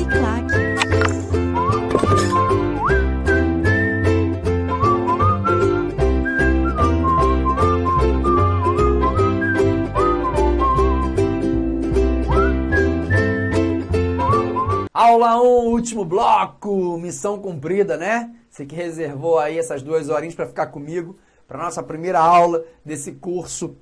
Uniclac. Aula 1, último bloco, missão cumprida, né? Você que reservou aí essas 2 horinhas para ficar comigo, para nossa primeira aula desse curso,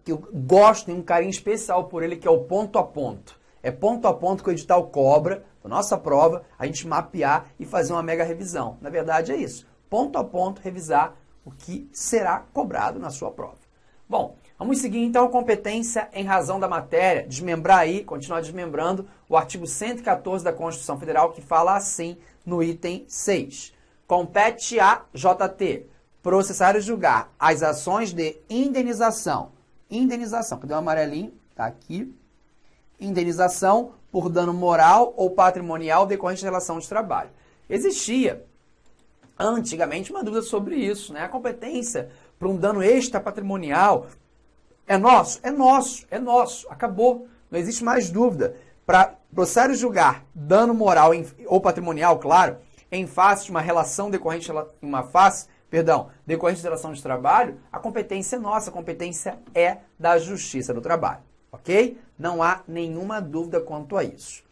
que eu gosto, tenho um carinho especial por ele, que é o ponto a ponto. É ponto a ponto que o edital cobra, da nossa prova, a gente mapear e fazer uma mega revisão. Na verdade é isso, ponto a ponto, revisar o que será cobrado na sua prova. Bom, vamos seguir então a competência em razão da matéria, desmembrar aí, continuar desmembrando o artigo 114 da Constituição Federal, que fala assim no item 6. Compete a JT processar e julgar as ações de indenização. Indenização, cadê o amarelinho? Tá aqui. Indenização por dano moral ou patrimonial decorrente da relação de trabalho. Existia antigamente uma dúvida sobre isso, né? A competência para um dano extrapatrimonial é nosso? É nosso, é nosso. Acabou. Não existe mais dúvida. Para processar e julgar dano moral ou patrimonial, claro, em face de uma relação decorrente decorrente da relação de trabalho, a competência é nossa, a competência é da Justiça do Trabalho, ok? Não há nenhuma dúvida quanto a isso.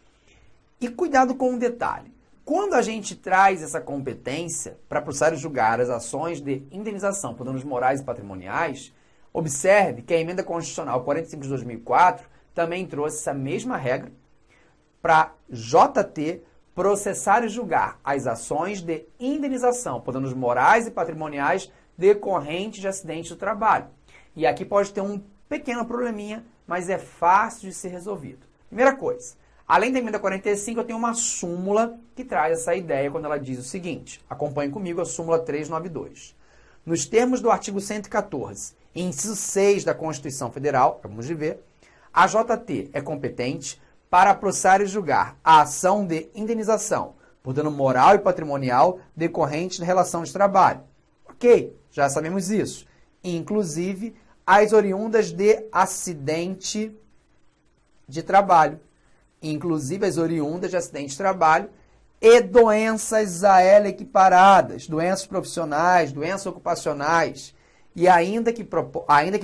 E cuidado com um detalhe. Quando a gente traz essa competência para processar e julgar as ações de indenização por danos morais e patrimoniais, observe que a Emenda Constitucional 45 de 2004 também trouxe essa mesma regra para JT processar e julgar as ações de indenização por danos morais e patrimoniais decorrentes de acidente do trabalho. E aqui pode ter um pequeno probleminha, mas é fácil de ser resolvido. Primeira coisa, além da Emenda 45, eu tenho uma súmula que traz essa ideia quando ela diz o seguinte, acompanhe comigo a súmula 392. Nos termos do artigo 114, inciso 6 da Constituição Federal, vamos ver, a JT é competente para processar e julgar a ação de indenização por dano moral e patrimonial decorrente da relação de trabalho. Ok, já sabemos isso. Inclusive, as oriundas de acidente de trabalho. Inclusive, as oriundas de acidente de trabalho e doenças a ela equiparadas, doenças profissionais, doenças ocupacionais, e ainda que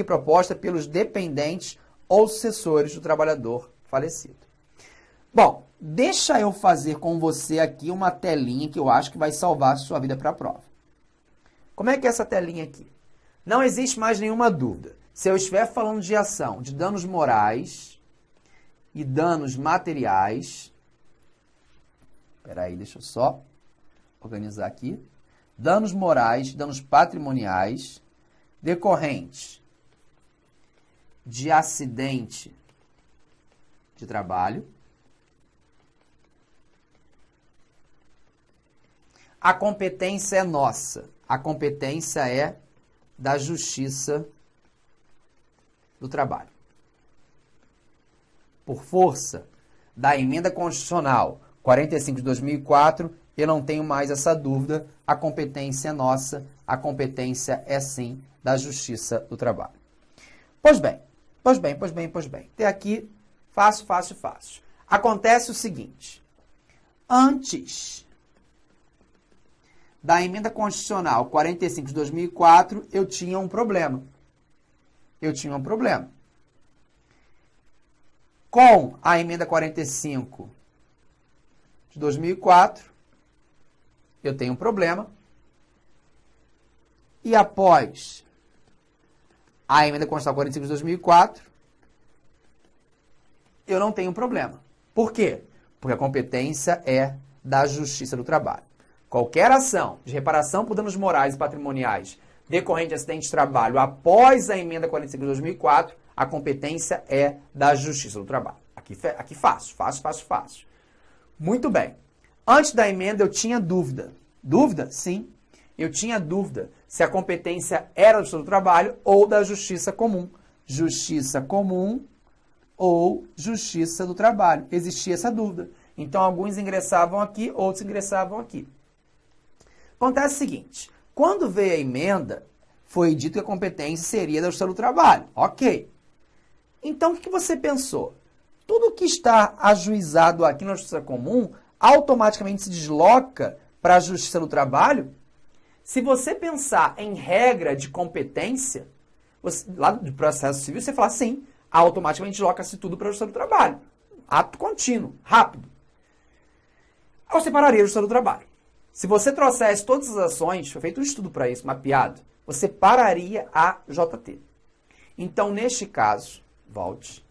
proposta pelos dependentes ou sucessores do trabalhador falecido. Bom, deixa eu fazer com você aqui uma telinha que eu acho que vai salvar a sua vida para a prova. Como é que é essa telinha aqui? Não existe mais nenhuma dúvida. Se eu estiver falando de ação de danos morais e danos materiais, espera aí, deixa eu só organizar aqui. Danos morais, danos patrimoniais decorrentes de acidente de trabalho, a competência é nossa. A competência é da Justiça do Trabalho. Por força da Emenda Constitucional 45 de 2004, eu não tenho mais essa dúvida. A competência é nossa. A competência é, sim, da Justiça do Trabalho. Pois bem. Até aqui, fácil. Acontece o seguinte. Antes da Emenda Constitucional 45 de 2004, eu tinha um problema. Com a Emenda 45 de 2004, eu tenho um problema. E após a Emenda Constitucional 45 de 2004, eu não tenho problema. Por quê? Porque a competência é da Justiça do Trabalho. Qualquer ação de reparação por danos morais e patrimoniais decorrente de acidente de trabalho após a Emenda 45 de 2004, a competência é da Justiça do Trabalho. Aqui fácil. Muito bem. Antes da emenda eu tinha dúvida. Dúvida? Sim. Eu tinha dúvida se a competência era da Justiça do Trabalho ou da Justiça Comum. Justiça Comum ou Justiça do Trabalho. Existia essa dúvida. Então, alguns ingressavam aqui, outros ingressavam aqui. Acontece o seguinte, quando veio a emenda, foi dito que a competência seria da Justiça do Trabalho. Ok. Então, o que você pensou? tudo que está ajuizado aqui na Justiça Comum automaticamente se desloca para a Justiça do Trabalho? Se você pensar em regra de competência, lá do processo civil, você fala sim, automaticamente desloca-se tudo para a Justiça do Trabalho. Ato contínuo, rápido. Eu separaria a Justiça do Trabalho. Se você trouxesse todas as ações, foi feito um estudo para isso, mapeado, você pararia a JT. Então, neste caso, volte,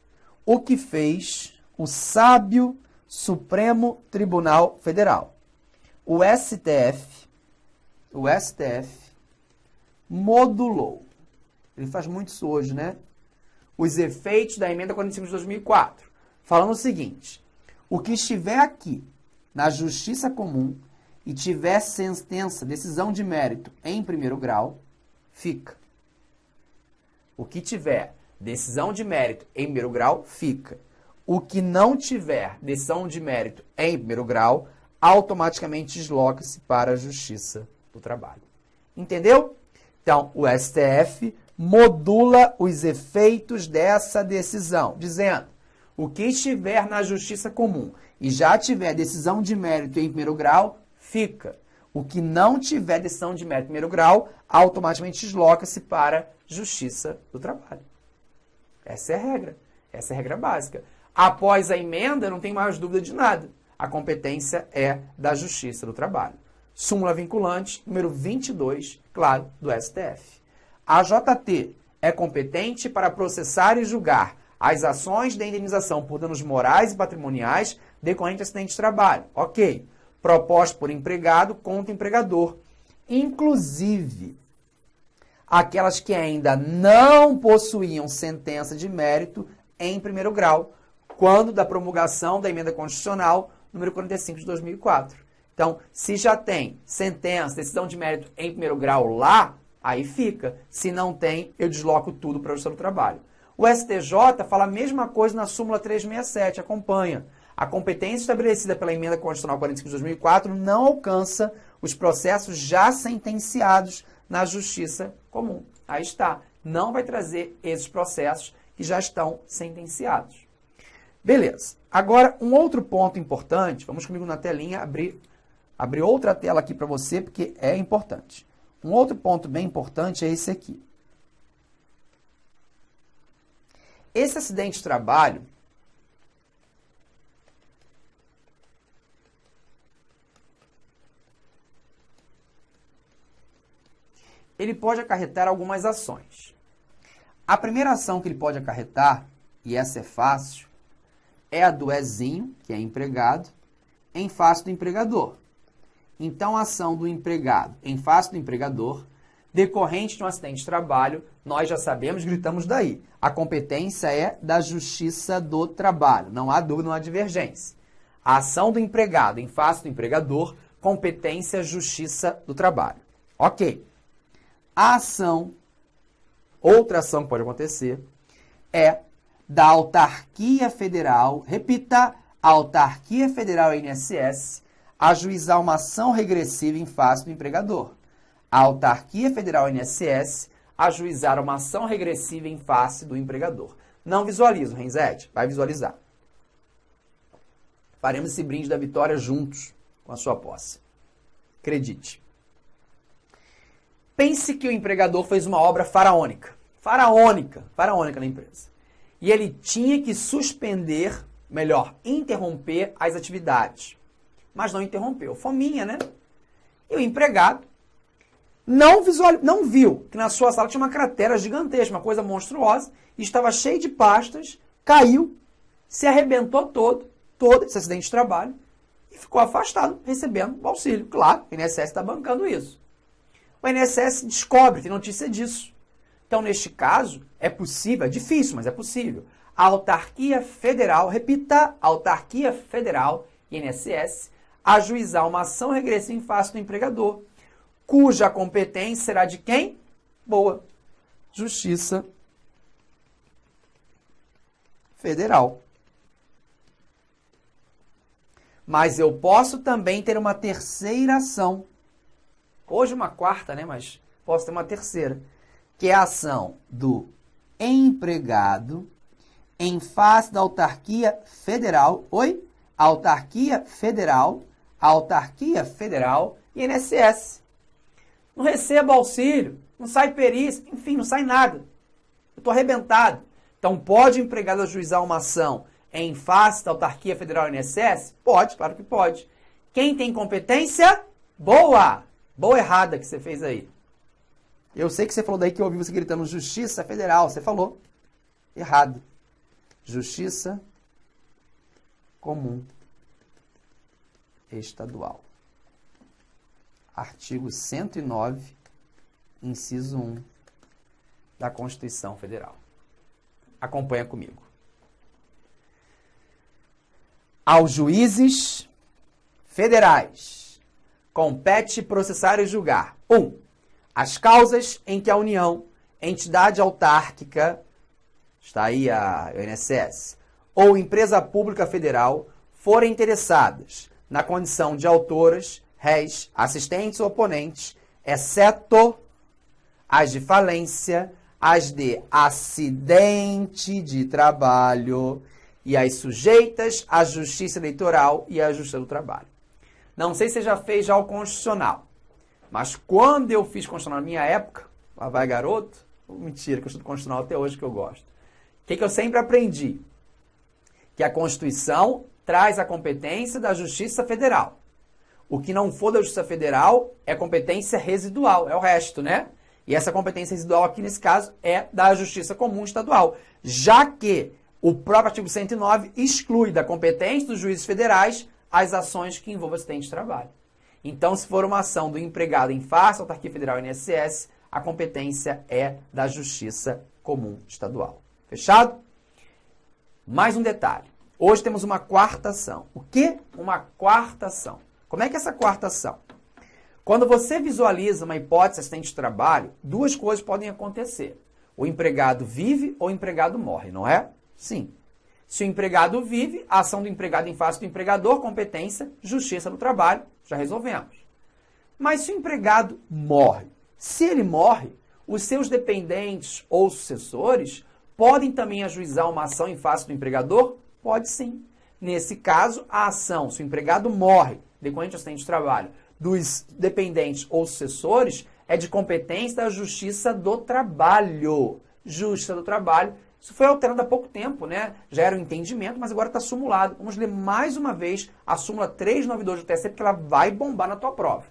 o que fez o sábio Supremo Tribunal Federal? O STF modulou. Ele faz muito isso hoje, né? Os efeitos da emenda 45 de 2004. Falando o seguinte, o que estiver aqui na Justiça Comum e tiver sentença, decisão de mérito em primeiro grau, fica. O que tiver decisão de mérito em primeiro grau, fica. O que não tiver decisão de mérito em primeiro grau, automaticamente desloca-se para a Justiça do Trabalho. Entendeu? Então, o STF modula os efeitos dessa decisão, dizendo, o que estiver na Justiça Comum e já tiver decisão de mérito em primeiro grau, fica. O que não tiver decisão de mérito em primeiro grau, automaticamente desloca-se para a Justiça do Trabalho. Essa é a regra. Essa é a regra básica. Após a emenda, não tem mais dúvida de nada. A competência é da Justiça do Trabalho. Súmula vinculante, número 22, claro, do STF. A JT é competente para processar e julgar as ações de indenização por danos morais e patrimoniais decorrentes de acidente de trabalho. Ok. Proposto por empregado contra empregador. Inclusive, aquelas que ainda não possuíam sentença de mérito em primeiro grau, quando da promulgação da emenda constitucional número 45 de 2004. Então, se já tem sentença, decisão de mérito em primeiro grau lá, aí fica. Se não tem, eu desloco tudo para a Justiça do Trabalho. O STJ fala a mesma coisa na súmula 367, acompanha. A competência estabelecida pela emenda constitucional 45 de 2004 não alcança os processos já sentenciados na Justiça Comum. Aí está. Não vai trazer esses processos que já estão sentenciados. Beleza. Agora, um outro ponto importante, vamos comigo na telinha, abrir outra tela aqui para você, porque é importante. Um outro ponto bem importante é esse aqui. Esse acidente de trabalho, ele pode acarretar algumas ações. A primeira ação que ele pode acarretar, e essa é fácil, é a do Ezinho, que é empregado, em face do empregador. Então, a ação do empregado em face do empregador, decorrente de um acidente de trabalho, nós já sabemos, gritamos daí. A competência é da Justiça do Trabalho. Não há dúvida, não há divergência. A ação do empregado em face do empregador, competência Justiça do Trabalho. Ok. A ação, outra ação que pode acontecer, é da autarquia federal, repita, autarquia federal INSS, ajuizar uma ação regressiva em face do empregador. A autarquia federal INSS ajuizar uma ação regressiva em face do empregador. Não visualizo, Renzete, vai visualizar. Faremos esse brinde da vitória juntos com a sua posse. Acredite. Pense que o empregador fez uma obra faraônica na empresa. E ele tinha que suspender, melhor, interromper as atividades. Mas não interrompeu. Fominha, né? E o empregado não viu que na sua sala tinha uma cratera gigantesca, uma coisa monstruosa, e estava cheio de pastas, caiu, se arrebentou todo esse acidente de trabalho, e ficou afastado, recebendo o auxílio. Claro, o INSS está bancando isso. O INSS descobre, tem notícia disso. Então, neste caso, é possível, é difícil, mas é possível. A autarquia federal, repita, autarquia federal, INSS, ajuizar uma ação regressiva em face do empregador, cuja competência será de quem? Boa. Justiça Federal. Mas eu posso também ter uma terceira ação. Hoje uma quarta, né? Mas posso ter uma terceira. Que é a ação do empregado em face da autarquia federal, autarquia federal, e INSS. Não recebo auxílio, não sai perícia, enfim, não sai nada. Eu estou arrebentado. Então, pode o empregado ajuizar uma ação em face da autarquia federal e INSS? Pode, claro que pode. Quem tem competência? Boa! Boa errada que você fez aí. Eu sei que você falou daí que eu ouvi você gritando Justiça Federal. Você falou. Errado. Justiça Comum Estadual. Artigo 109, inciso 1 da Constituição Federal. Acompanha comigo. Aos juízes federais compete processar e julgar: 1. As causas em que a União, entidade autárquica, está aí a INSS, ou empresa pública federal, forem interessadas na condição de autoras, réis, assistentes ou oponentes, exceto as de falência, as de acidente de trabalho e as sujeitas à justiça eleitoral e à justiça do trabalho. Não sei se você já fez já o constitucional, mas quando eu fiz constitucional na minha época, lá vai garoto, mentira, que eu estudo constitucional até hoje que eu gosto. O que eu sempre aprendi? Que a Constituição traz a competência da Justiça Federal. O que não for da Justiça Federal é competência residual, é o resto, né? E essa competência residual aqui, nesse caso, é da Justiça Comum Estadual, já que o próprio artigo 109 exclui da competência dos juízes federais as ações que envolvam acidente de trabalho. Então, se for uma ação do empregado em face à autarquia federal e INSS, a competência é da Justiça Comum Estadual. Fechado? Mais um detalhe. Hoje temos uma quarta ação. O quê? Uma quarta ação. Como é que é essa quarta ação? Quando você visualiza uma hipótese de acidente de trabalho, duas coisas podem acontecer. O empregado vive ou o empregado morre, não é? Sim. Se o empregado vive, a ação do empregado em face do empregador, competência, justiça do trabalho, já resolvemos. Mas se o empregado morre, se ele morre, os seus dependentes ou sucessores podem também ajuizar uma ação em face do empregador? Pode sim. Nesse caso, a ação, se o empregado morre, decorrente do acidente de trabalho, dos dependentes ou sucessores, é de competência da Justiça do Trabalho. Justiça do Trabalho. Isso foi alterado há pouco tempo, né? Já era um entendimento, mas agora está sumulado. Vamos ler mais uma vez a súmula 392 do TSE, porque ela vai bombar na tua prova.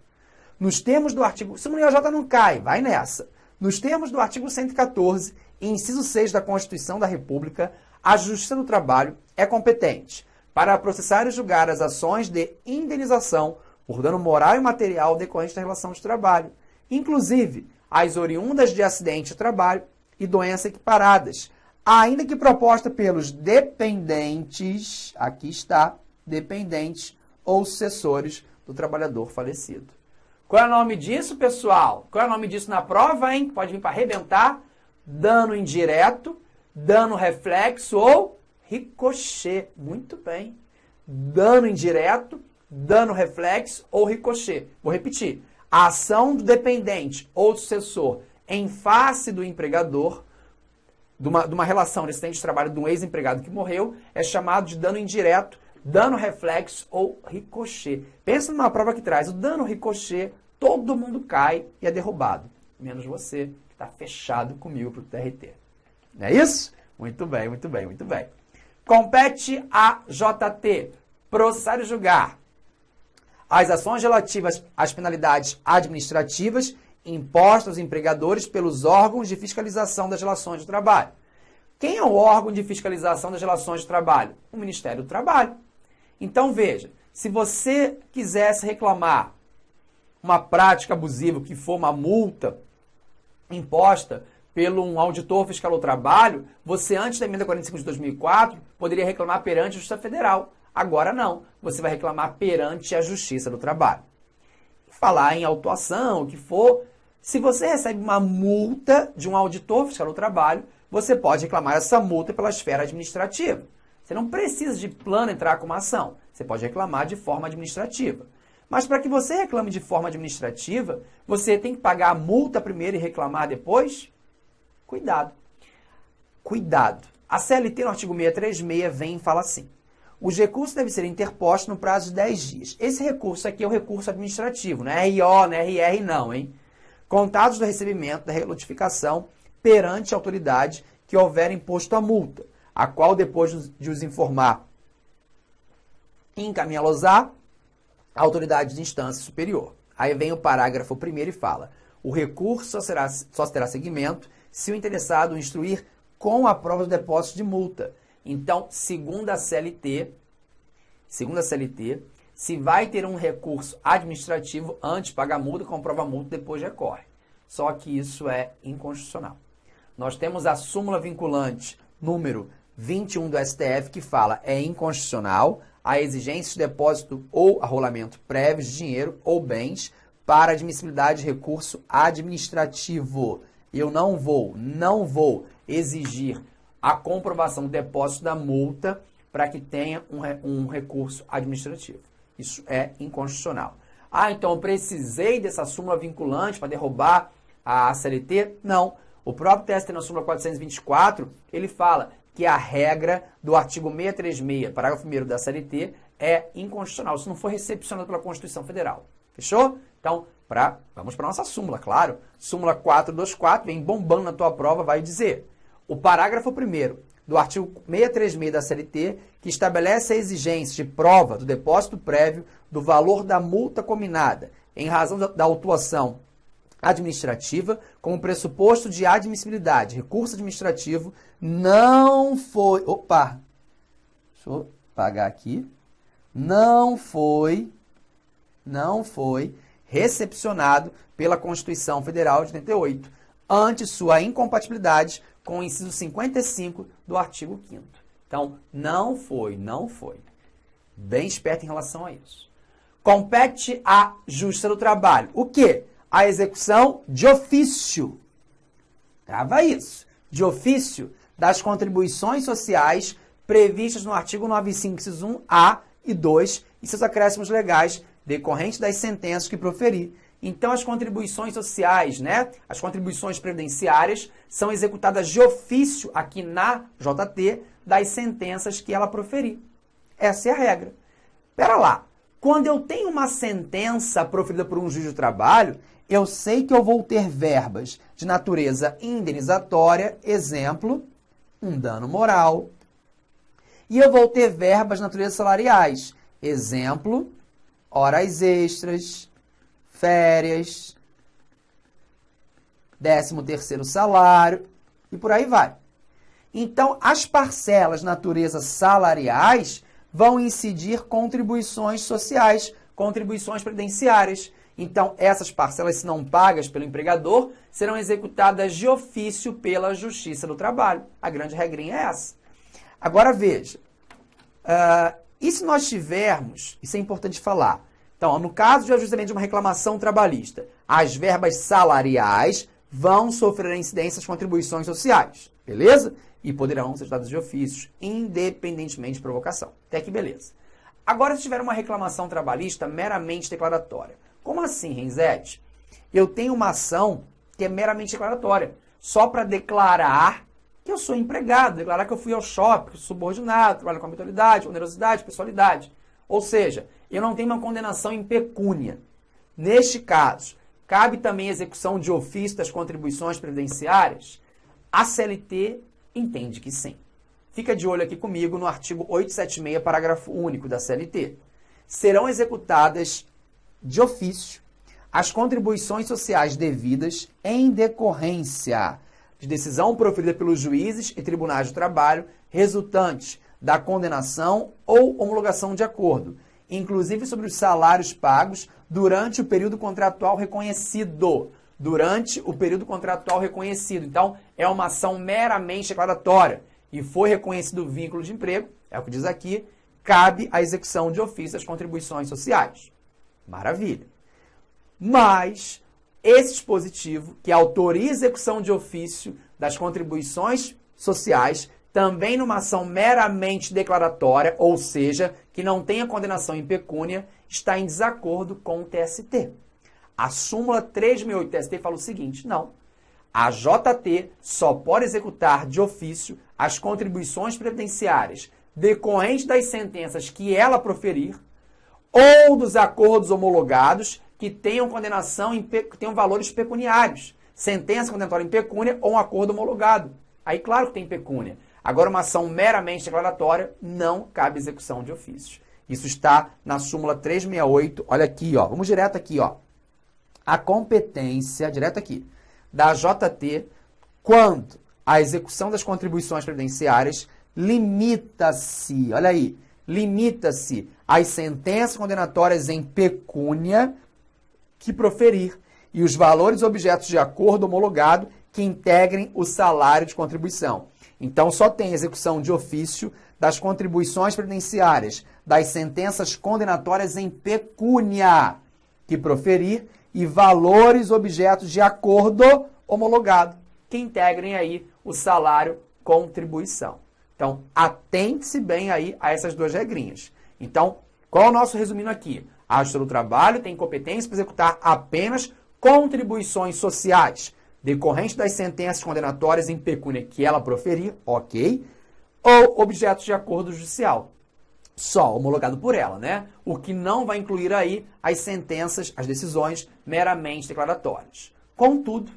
Nos termos do artigo... Súmula IOJ não cai, vai nessa. Nos termos do artigo 114, inciso 6 da Constituição da República, a Justiça do Trabalho é competente para processar e julgar as ações de indenização por dano moral e material decorrente da relação de trabalho, inclusive as oriundas de acidente de trabalho e doença equiparadas, ainda que proposta pelos dependentes, aqui está, dependentes ou sucessores do trabalhador falecido. Qual é o nome disso, pessoal? Qual é o nome disso na prova, hein? Pode vir para arrebentar. Dano indireto, dano reflexo ou ricochê. Muito bem. Dano indireto, dano reflexo ou ricochê. Vou repetir. A ação do dependente ou sucessor em face do empregador, de uma relação de acidente de trabalho de um ex-empregado que morreu, é chamado de dano indireto, dano reflexo ou ricochê. Pensa numa prova que traz o dano ricochê, todo mundo cai e é derrubado. Menos você, que está fechado comigo para o TRT. Não é isso? Muito bem, muito bem, muito bem. Compete a JT processar e julgar as ações relativas às penalidades administrativas impostas aos empregadores pelos órgãos de fiscalização das relações de trabalho. Quem é o órgão de fiscalização das relações de trabalho? O Ministério do Trabalho. Então, veja, se você quisesse reclamar uma prática abusiva, que for uma multa imposta pelo um auditor fiscal do trabalho, você, antes da emenda 45 de 2004, poderia reclamar perante a Justiça Federal. Agora não, você vai reclamar perante a Justiça do Trabalho. Falar em autuação, o que for, se você recebe uma multa de um auditor fiscal do trabalho, você pode reclamar essa multa pela esfera administrativa. Você não precisa de plano entrar com uma ação, você pode reclamar de forma administrativa. Mas para que você reclame de forma administrativa, você tem que pagar a multa primeiro e reclamar depois? Cuidado. Cuidado. A CLT, no artigo 636, vem e fala assim: os recursos devem ser interpostos no prazo de 10 dias. Esse recurso aqui é o recurso administrativo, não é RO, não é RR não, hein? Contados do recebimento da renotificação perante a autoridade que houver imposto a multa, a qual, depois de os informar e encaminhá-los à autoridade de instância superior. Aí vem o parágrafo 1º e fala: o recurso só terá seguimento se o interessado instruir com a prova do depósito de multa. Então, segundo a CLT, se vai ter um recurso administrativo antes paga a multa, comprova a multa, depois recorre. Só que isso é inconstitucional. Nós temos a súmula vinculante número 21 do STF que fala: é inconstitucional a exigência de depósito ou arrolamento prévios de dinheiro ou bens para admissibilidade de recurso administrativo. Eu não vou exigir a comprovação do depósito da multa para que tenha um recurso administrativo. Isso é inconstitucional. Ah, então eu precisei dessa súmula vinculante para derrubar a CLT? Não. O próprio TST na súmula 424, ele fala que a regra do artigo 636, parágrafo 1º da CLT, é inconstitucional. Isso não foi recepcionado pela Constituição Federal. Fechou? Então, vamos para a nossa súmula, claro. Súmula 424, vem bombando na tua prova, vai dizer: o parágrafo 1º do artigo 636 da CLT, que estabelece a exigência de prova do depósito prévio do valor da multa combinada em razão da autuação administrativa como pressuposto de admissibilidade, recurso administrativo, não foi... Opa! Deixa eu apagar aqui. Não foi recepcionado pela Constituição Federal de 88, ante sua incompatibilidade com o inciso 55 do artigo 5º. Então, não foi. Bem esperto em relação a isso. Compete à Justiça do Trabalho. O quê? A execução de ofício. Grava isso. De ofício das contribuições sociais previstas no artigo 95, incisos 1A e 2 e seus acréscimos legais decorrentes das sentenças que proferir. Então, as contribuições sociais, né, as contribuições previdenciárias, são executadas de ofício aqui na JT das sentenças que ela proferir. Essa é a regra. Pera lá, quando eu tenho uma sentença proferida por um juiz do trabalho, eu sei que eu vou ter verbas de natureza indenizatória, exemplo, um dano moral, e eu vou ter verbas de natureza salariais, exemplo, horas extras, férias, 13º salário e por aí vai. Então, as parcelas de natureza salariais vão incidir contribuições sociais, contribuições previdenciárias. Então, essas parcelas, se não pagas pelo empregador, serão executadas de ofício pela Justiça do Trabalho. A grande regrinha é essa. Agora, veja, e se nós tivermos, isso é importante falar, então, no caso de ajustamento de uma reclamação trabalhista, as verbas salariais vão sofrer a incidência das contribuições sociais, beleza? E poderão ser dadas de ofícios, independentemente de provocação. Até aqui, beleza. Agora, se tiver uma reclamação trabalhista meramente declaratória. Como assim, Renzetti? Eu tenho uma ação que é meramente declaratória, só para declarar que eu sou empregado, declarar que eu fui ao shopping, subordinado, trabalho com habitualidade, onerosidade, pessoalidade. Ou seja, eu não tenho uma condenação em pecúnia. Neste caso, cabe também a execução de ofício das contribuições previdenciárias? A CLT entende que sim. Fica de olho aqui comigo no artigo 876, parágrafo único da CLT. Serão executadas de ofício as contribuições sociais devidas em decorrência de decisão proferida pelos juízes e tribunais do trabalho resultantes da condenação ou homologação de acordo, inclusive sobre os salários pagos durante o período contratual reconhecido. Durante o período contratual reconhecido. Então, é uma ação meramente declaratória e foi reconhecido o vínculo de emprego, é o que diz aqui, cabe a execução de ofício das contribuições sociais. Maravilha. Mas esse dispositivo que autoriza a execução de ofício das contribuições sociais também numa ação meramente declaratória, ou seja, que não tenha condenação em pecúnia, está em desacordo com o TST. A súmula 368 do TST fala o seguinte: não. A JT só pode executar de ofício as contribuições previdenciárias decorrentes das sentenças que ela proferir ou dos acordos homologados que tenham condenação que tenham valores pecuniários. Sentença condenatória em pecúnia ou um acordo homologado. Aí, claro que tem pecúnia. Agora, uma ação meramente declaratória não cabe execução de ofício. Isso está na súmula 368. Olha aqui, ó. Vamos direto aqui, ó. A competência, direto aqui, da JT, quando a execução das contribuições previdenciárias limita-se, olha aí, limita-se às sentenças condenatórias em pecúnia que proferir e os valores objetos de acordo homologado que integrem o salário de contribuição. Então, só tem execução de ofício das contribuições previdenciárias, das sentenças condenatórias em pecúnia que proferir e valores objetos de acordo homologado que integrem aí o salário contribuição. Então, atente-se bem aí a essas duas regrinhas. Então, qual é o nosso resumindo aqui? A Justiça do Trabalho tem competência para executar apenas contribuições sociais decorrentes das sentenças condenatórias em pecúnia que ela proferir, ok, ou objetos de acordo judicial, só homologado por ela, né? O que não vai incluir aí as sentenças, as decisões meramente declaratórias. Contudo,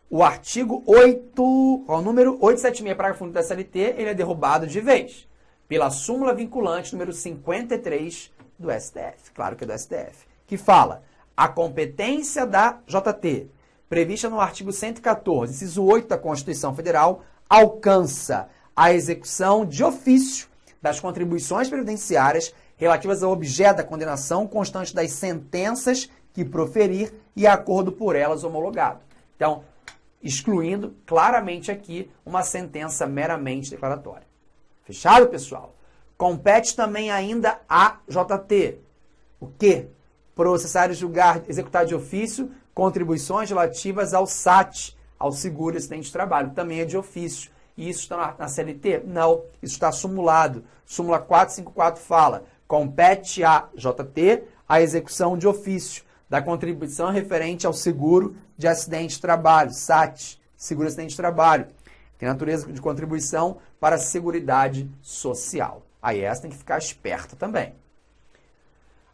o artigo 8, o número 876, parágrafo único da CLT, ele é derrubado de vez pela súmula vinculante número 53 do STF, claro que é do STF, que fala a competência da JT, prevista no artigo 114, inciso 8 da Constituição Federal, alcança a execução de ofício das contribuições previdenciárias relativas ao objeto da condenação constante das sentenças que proferir e acordo por elas homologado. Então, excluindo claramente aqui uma sentença meramente declaratória. Fechado, pessoal? Compete também ainda a JT. O quê? Processar e julgar, executar de ofício contribuições relativas ao SAT, ao seguro acidente de trabalho. Também é de ofício. E isso está na CLT? Não. Isso está sumulado. Súmula 454 fala: compete a JT a execução de ofício da contribuição referente ao seguro de acidente de trabalho, SAT, seguro de acidente de trabalho. Tem natureza de contribuição para a Seguridade Social. Aí essa tem que ficar esperta também.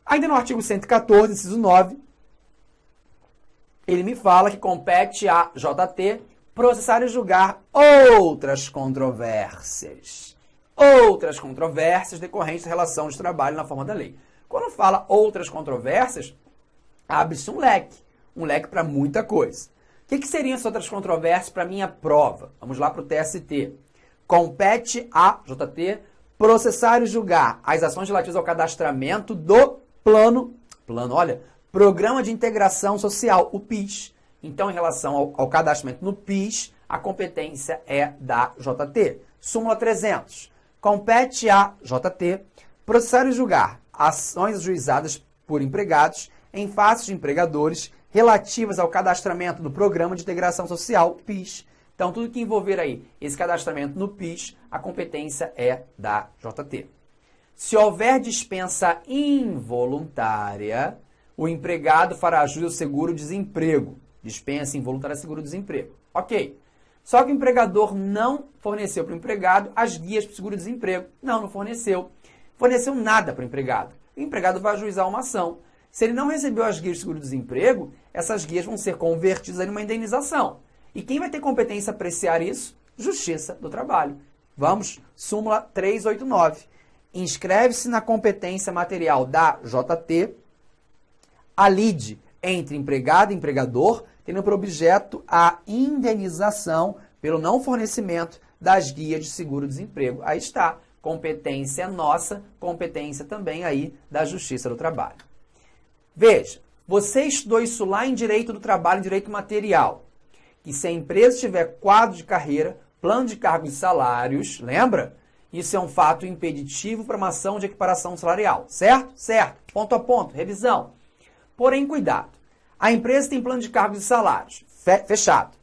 Ainda no artigo 114, inciso 9, ele me fala que compete a JT processar e julgar outras controvérsias. Outras controvérsias decorrentes da relação de trabalho na forma da lei. Quando fala outras controvérsias, abre-se um leque para muita coisa. O que seriam essas outras controvérsias para minha prova? Vamos lá para o TST. Compete a JT processar e julgar as ações relativas ao cadastramento do Programa de Integração Social, o PIS. Então, em relação ao cadastramento no PIS, a competência é da JT. Súmula 300. Compete a JT processar e julgar ações ajuizadas por empregados em face de empregadores relativas ao cadastramento do Programa de Integração Social, PIS. Então, tudo que envolver aí esse cadastramento no PIS, a competência é da JT. Se houver dispensa involuntária, o empregado fará jus ao seguro-desemprego. Dispensa involuntária seguro-desemprego. Ok. Só que o empregador não forneceu para o empregado as guias para o seguro-desemprego. Não forneceu. Forneceu nada para o empregado. O empregado vai ajuizar uma ação. Se ele não recebeu as guias de seguro-desemprego, essas guias vão ser convertidas em uma indenização. E quem vai ter competência a apreciar isso? Justiça do Trabalho. Vamos, súmula 389. Inscreve-se na competência material da JT a lide entre empregado e empregador, tendo por objeto a indenização pelo não fornecimento das guias de seguro-desemprego. Aí está, competência nossa, competência também aí da Justiça do Trabalho. Veja, você estudou isso lá em Direito do Trabalho, em Direito Material, que se a empresa tiver quadro de carreira, plano de cargos e salários, lembra? Isso é um fato impeditivo para uma ação de equiparação salarial, certo? Certo. Ponto a ponto, revisão. Porém, cuidado. A empresa tem plano de cargos e salários, fechado.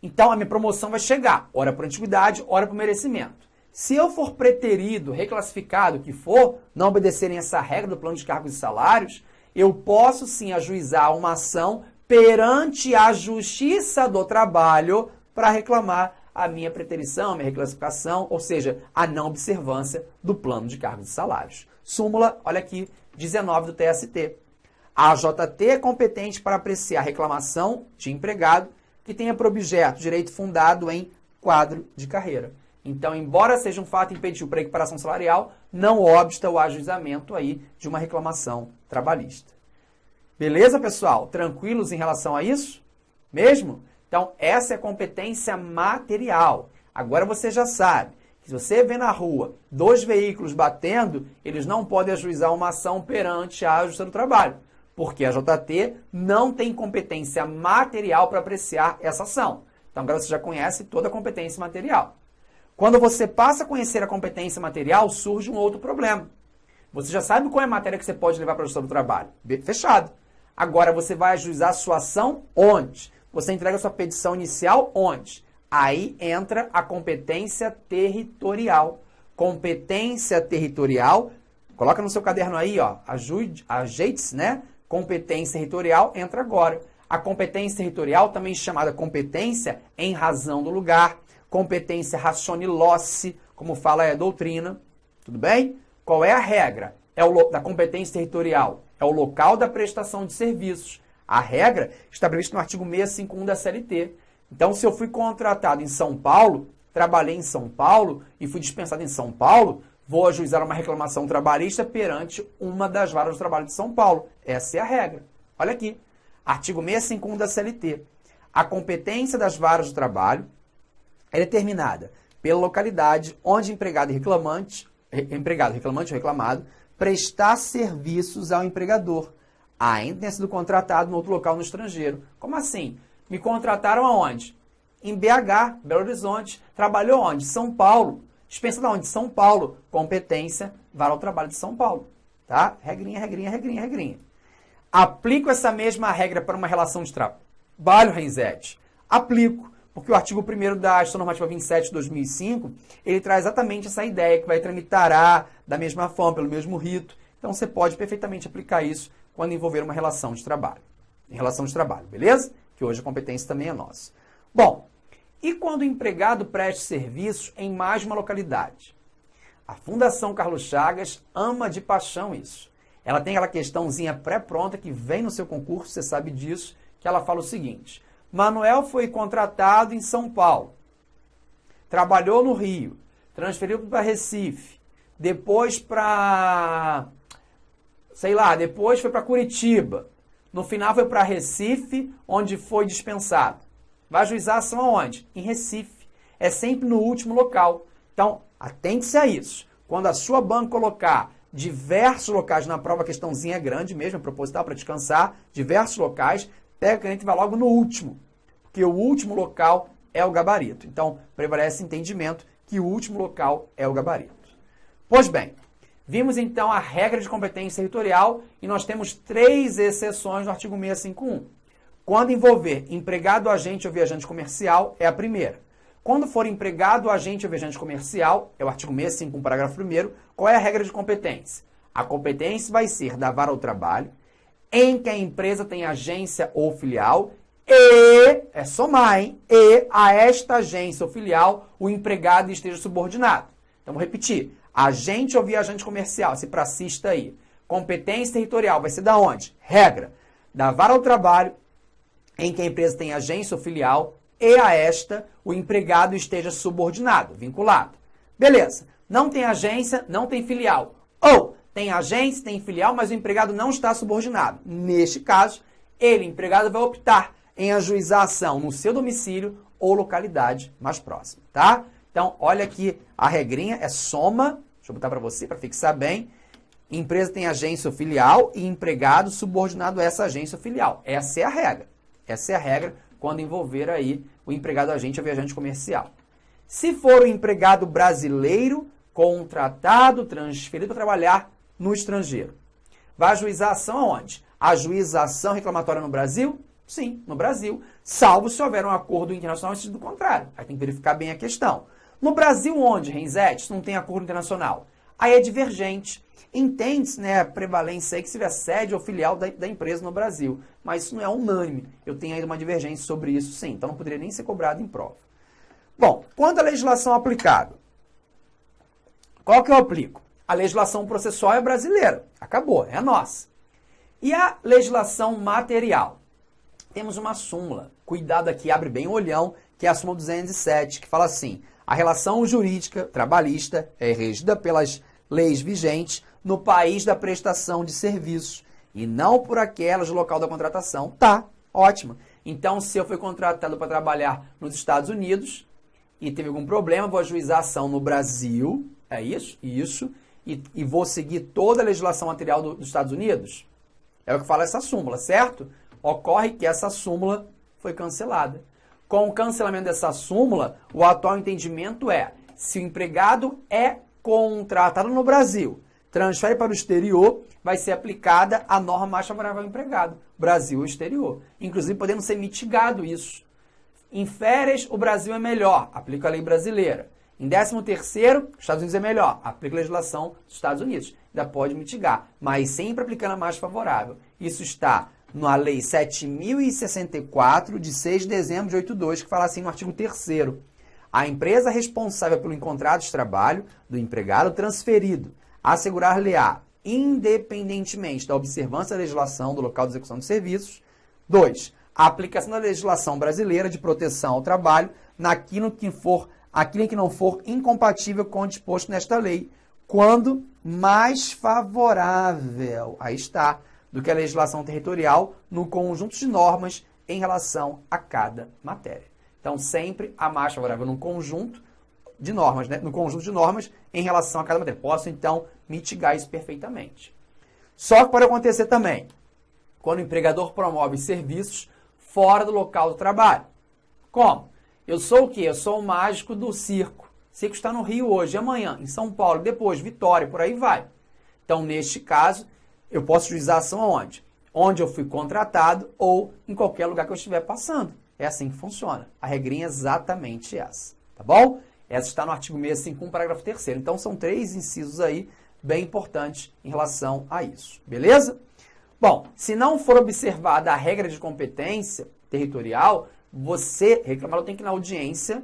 Então, a minha promoção vai chegar, ora por antiguidade, ora por merecimento. Se eu for preterido, reclassificado, o que for, não obedecerem essa regra do plano de cargos e salários, eu posso sim ajuizar uma ação perante a Justiça do Trabalho para reclamar a minha preterição, minha reclassificação, ou seja, a não observância do plano de cargos e salários. Súmula, olha aqui, 19 do TST. A AJT é competente para apreciar a reclamação de empregado que tenha por objeto direito fundado em quadro de carreira. Então, embora seja um fato impeditivo para a equiparação salarial, não obsta o ajuizamento aí de uma reclamação trabalhista. Beleza, pessoal? Tranquilos em relação a isso? Mesmo? Então, essa é a competência material. Agora você já sabe que se você vê na rua 2 veículos batendo, eles não podem ajuizar uma ação perante a Justiça do Trabalho, porque a JT não tem competência material para apreciar essa ação. Então, agora você já conhece toda a competência material. Quando você passa a conhecer a competência material, surge um outro problema. Você já sabe qual é a matéria que você pode levar para a Justiça do Trabalho. Fechado. Agora você vai ajuizar a sua ação onde? Você entrega a sua petição inicial onde? Aí entra a competência territorial. Competência territorial, coloca no seu caderno aí, ó, ajeite-se, né? Competência territorial entra agora. A competência territorial, também chamada competência em razão do lugar, competência rationilose, como fala a doutrina, tudo bem? Qual é a regra? Da competência territorial? É o local da prestação de serviços. A regra está prevista no artigo 651 da CLT. Então, se eu fui contratado em São Paulo, trabalhei em São Paulo e fui dispensado em São Paulo, vou ajuizar uma reclamação trabalhista perante uma das varas do trabalho de São Paulo. Essa é a regra. Olha aqui, artigo 651 da CLT. A competência das varas do trabalho é determinada pela localidade onde empregado reclamante ou reclamado prestar serviços ao empregador, ainda tenha sido contratado em outro local no estrangeiro. Como assim? Me contrataram aonde? Em BH, Belo Horizonte. Trabalhou onde? São Paulo. Dispensado aonde? São Paulo. Competência, vara ao trabalho de São Paulo. Tá? Regrinha, regrinha, regrinha, regrinha. Aplico essa mesma regra para uma relação de trabalho, Renzetti? Aplico, porque o artigo 1º da Instituição Normativa 27 de 2005, ele traz exatamente essa ideia que vai tramitar da mesma forma, pelo mesmo rito. Então, você pode perfeitamente aplicar isso quando envolver uma relação de trabalho. Em relação de trabalho, beleza? Que hoje a competência também é nossa. Bom, e quando o empregado presta serviço em mais de uma localidade? A Fundação Carlos Chagas ama de paixão isso. Ela tem aquela questãozinha pré-pronta que vem no seu concurso, você sabe disso, que ela fala o seguinte: Manuel foi contratado em São Paulo, trabalhou no Rio, transferiu para Recife, depois para, depois foi para Curitiba, no final foi para Recife, onde foi dispensado. Vai ajuizar a ação aonde? Em Recife. É sempre no último local. Então, atente-se a isso. Quando a sua banca colocar diversos locais na prova, a questãozinha é grande mesmo, é proposital para descansar, diversos locais, pega a caneta e vai logo no último, porque o último local é o gabarito. Então, prevalece o entendimento que o último local é o gabarito. Pois bem, vimos então a regra de competência territorial e nós temos 3 exceções no artigo 651. Quando envolver empregado, agente ou viajante comercial, é a primeira. Quando for empregado, agente ou viajante comercial, é o artigo 651, parágrafo 1º, qual é a regra de competência? A competência vai ser da vara ao trabalho, em que a empresa tem agência ou filial, e, é somar, hein? E a esta agência ou filial o empregado esteja subordinado. Então, vou repetir. Agente ou viajante comercial, se pracista aí. Competência territorial vai ser da onde? Regra. Da vara ao trabalho, em que a empresa tem agência ou filial, e a esta o empregado esteja subordinado, vinculado. Beleza. Não tem agência, não tem filial. Ou tem agência, tem filial, mas o empregado não está subordinado. Neste caso, ele, empregado, vai optar em ajuizar a ação no seu domicílio ou localidade mais próxima, tá? Então, olha aqui, a regrinha é soma, deixa eu botar para você, para fixar bem. Empresa tem agência ou filial e empregado subordinado a essa agência ou filial. Essa é a regra. Essa é a regra quando envolver aí o empregado agente ou viajante comercial. Se for o empregado brasileiro, contratado, transferido para trabalhar no estrangeiro, vai ajuizar a ação aonde? Ajuiza a ação reclamatória no Brasil? Sim, no Brasil, salvo se houver um acordo internacional em sentido contrário. Aí tem que verificar bem a questão. No Brasil onde, Renzetti, não tem acordo internacional? aí é divergente. Entende-se, né, a prevalência aí que seja sede ou filial da empresa no Brasil, mas isso não é unânime. Eu tenho ainda uma divergência sobre isso, sim, então não poderia nem ser cobrado em prova. Bom, quanto à legislação aplicável, qual que eu aplico? A legislação processual é brasileira, acabou, é a nossa. E a legislação material? Temos uma súmula, cuidado aqui, abre bem o olhão, que é a súmula 207, que fala assim, a relação jurídica trabalhista é regida pelas leis vigentes no país da prestação de serviços e não por aquelas do local da contratação. Tá, ótimo. Então, se eu fui contratado para trabalhar nos Estados Unidos e teve algum problema, vou ajuizar a ação no Brasil, é isso? Isso. E vou seguir toda a legislação material dos Estados Unidos? É o que fala essa súmula, certo? Ocorre que essa súmula foi cancelada. Com o cancelamento dessa súmula, o atual entendimento é, se o empregado é contratado no Brasil, transfere para o exterior, vai ser aplicada a norma mais favorável ao empregado, Brasil e exterior. Inclusive, podendo ser mitigado isso. Em férias, o Brasil é melhor, aplica a lei brasileira. Em 13º, Estados Unidos é melhor, aplica a legislação dos Estados Unidos. Ainda pode mitigar, mas sempre aplicando a mais favorável. Isso está na Lei 7.064, de 6 de dezembro de 82, que fala assim no artigo 3º. A empresa responsável pelo contrato de trabalho do empregado transferido assegurar-lhe-á, independentemente da observância da legislação do local de execução de serviços. 2. A aplicação da legislação brasileira de proteção ao trabalho naquilo que não for incompatível com o disposto nesta lei, quando mais favorável, aí está, do que a legislação territorial no conjunto de normas em relação a cada matéria. Então, sempre a mais favorável no conjunto de normas, né? No conjunto de normas em relação a cada matéria. Posso, então, mitigar isso perfeitamente. Só que pode acontecer também quando o empregador promove serviços fora do local do trabalho. Como? Eu sou o quê? Eu sou o mágico do circo. O circo está no Rio hoje, amanhã, em São Paulo, depois, Vitória, por aí vai. Então, neste caso, eu posso juizar a ação aonde? Onde eu fui contratado ou em qualquer lugar que eu estiver passando. É assim que funciona. A regrinha é exatamente essa. Tá bom? Essa está no artigo 651, parágrafo 3º. Então, são 3 incisos aí bem importantes em relação a isso. Beleza? Bom, se não for observada a regra de competência territorial, você, reclamador, tem que ir na audiência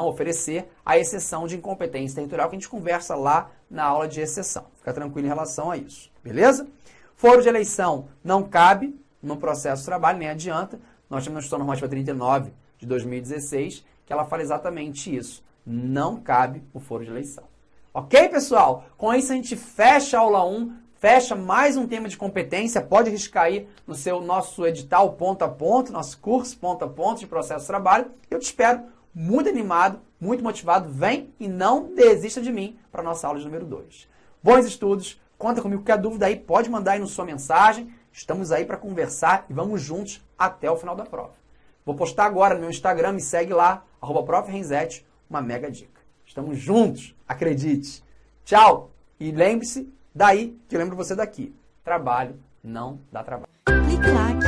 oferecer a exceção de incompetência territorial que a gente conversa lá na aula de exceção. Fica tranquilo em relação a isso. Beleza? Foro de eleição não cabe no processo de trabalho, nem adianta. Nós temos a Instrução Normativa 39 de 2016, que ela fala exatamente isso. Não cabe o foro de eleição. Ok, pessoal? Com isso a gente fecha a aula 1, fecha mais um tema de competência. Pode riscar aí no nosso edital ponto a ponto, nosso curso ponto a ponto de processo de trabalho. Eu te espero muito animado, muito motivado. Vem e não desista de mim para a nossa aula de número 2. Bons estudos, conta comigo. Qualquer dúvida aí, pode mandar aí na sua mensagem. Estamos aí para conversar e vamos juntos até o final da prova. Vou postar agora no meu Instagram, me segue lá, @profrenzete, uma mega dica. Estamos juntos, acredite. Tchau! E lembre-se daí, que eu lembro você daqui. Trabalho não dá trabalho. Clique like.